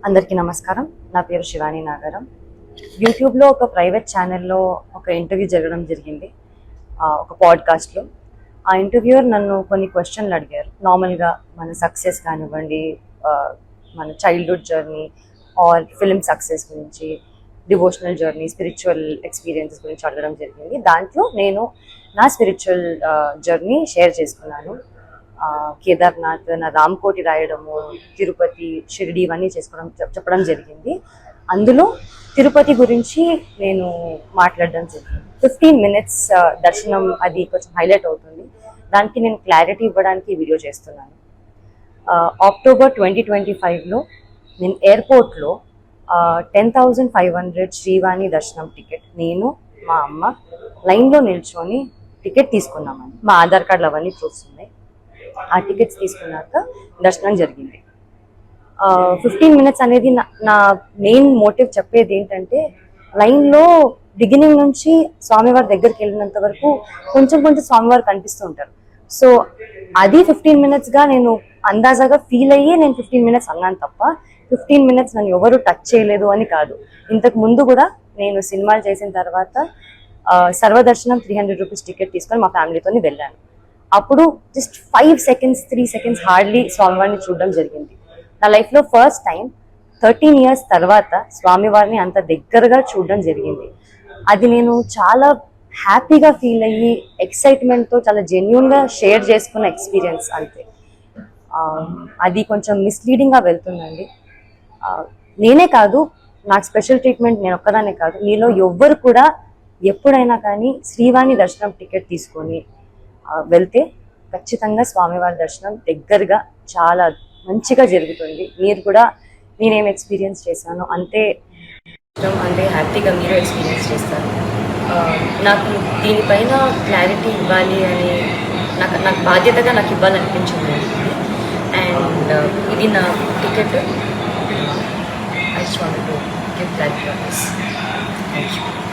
అందరికీ నమస్కారం. నా పేరు శివాని నాగరం. యూట్యూబ్లో ఒక ప్రైవేట్ ఛానల్లో ఒక ఇంటర్వ్యూ జరగడం జరిగింది, ఒక పాడ్కాస్ట్లో. ఆ ఇంటర్వ్యూయర్ నన్ను కొన్ని క్వశ్చన్లు అడిగారు. నార్మల్గా మన సక్సెస్ కానివ్వండి, మన childhood journey or film success గురించి, డివోషనల్ జర్నీ, స్పిరిచువల్ ఎక్స్పీరియన్సెస్ గురించి అడగడం జరిగింది. దాంట్లో నేను నా స్పిరిచువల్ జర్నీ షేర్ చేసుకున్నాను. కేదార్నాథ్, నా రామ్కోటి రాయడము, తిరుపతి, షిరిడి ఇవన్నీ చెప్పడం జరిగింది. అందులో తిరుపతి గురించి నేను మాట్లాడడం జరిగింది. 15 minutes దర్శనం అది కొంచెం హైలైట్ అవుతుంది. దానికి నేను క్లారిటీ ఇవ్వడానికి వీడియో చేస్తున్నాను. అక్టోబర్ 2025లో నేను ఎయిర్పోర్ట్లో 10,500 శ్రీవాణి దర్శనం టికెట్ నేను మా అమ్మ లైన్లో నిల్చొని టికెట్ తీసుకున్నామని. మా ఆధార్ కార్డులు అవన్నీ ప్రూఫ్స్ ఉన్నాయి. ఆ టికెట్స్ తీసుకున్నాక దర్శనం జరిగింది. 15 minutes అనేది నా మెయిన్ మోటివ్ చెప్పేది ఏంటంటే, లైన్లో బిగినింగ్ నుంచి స్వామివారి దగ్గరికి వెళ్ళినంత వరకు కొంచెం కొంచెం స్వామివారు కనిపిస్తూ ఉంటారు. సో అది 15 minutesగా నేను అందాజాగా ఫీల్ అయ్యి నేను 15 minutes అన్నాను తప్ప 15 minutes నన్ను ఎవరు టచ్ చేయలేదు అని కాదు. ఇంతకు ముందు కూడా నేను సినిమాలు చేసిన తర్వాత సర్వదర్శనం 300 rupees టికెట్ తీసుకొని మా ఫ్యామిలీతో వెళ్ళాను. అప్పుడు జస్ట్ 5 seconds 3 seconds హార్డ్లీ స్వామివారిని చూడడం జరిగింది. నా లైఫ్లో ఫస్ట్ టైం 13 years తర్వాత స్వామివారిని అంత దగ్గరగా చూడడం జరిగింది. అది నేను చాలా హ్యాపీగా ఫీల్ అయ్యి ఎక్సైట్మెంట్తో చాలా జెన్యూన్గా షేర్ చేసుకున్న ఎక్స్పీరియన్స్ అంతే. అది కొంచెం మిస్లీడింగ్గా వెళ్తుందండి. నేనే కాదు, నాకు స్పెషల్ ట్రీట్మెంట్ నేను ఒక్కదానే కాదు, మీలో ఎవ్వరు కూడా ఎప్పుడైనా కానీ శ్రీవాణి దర్శనం టికెట్ తీసుకొని వెళ్తే ఖచ్చితంగా స్వామివారి దర్శనం దగ్గరగా చాలా మంచిగా జరుగుతుంది. మీరు కూడా నేనేం ఎక్స్పీరియన్స్ చేశాను అంతే హ్యాపీగా మీరు ఎక్స్పీరియన్స్ చేస్తారు. నాకు దీనిపైన క్లారిటీ ఇవ్వాలి అని నాకు బాధ్యతగా నాకు ఇవ్వాలనిపించింది. అండ్ ఇది నా ticket. I want to give that. Thank you.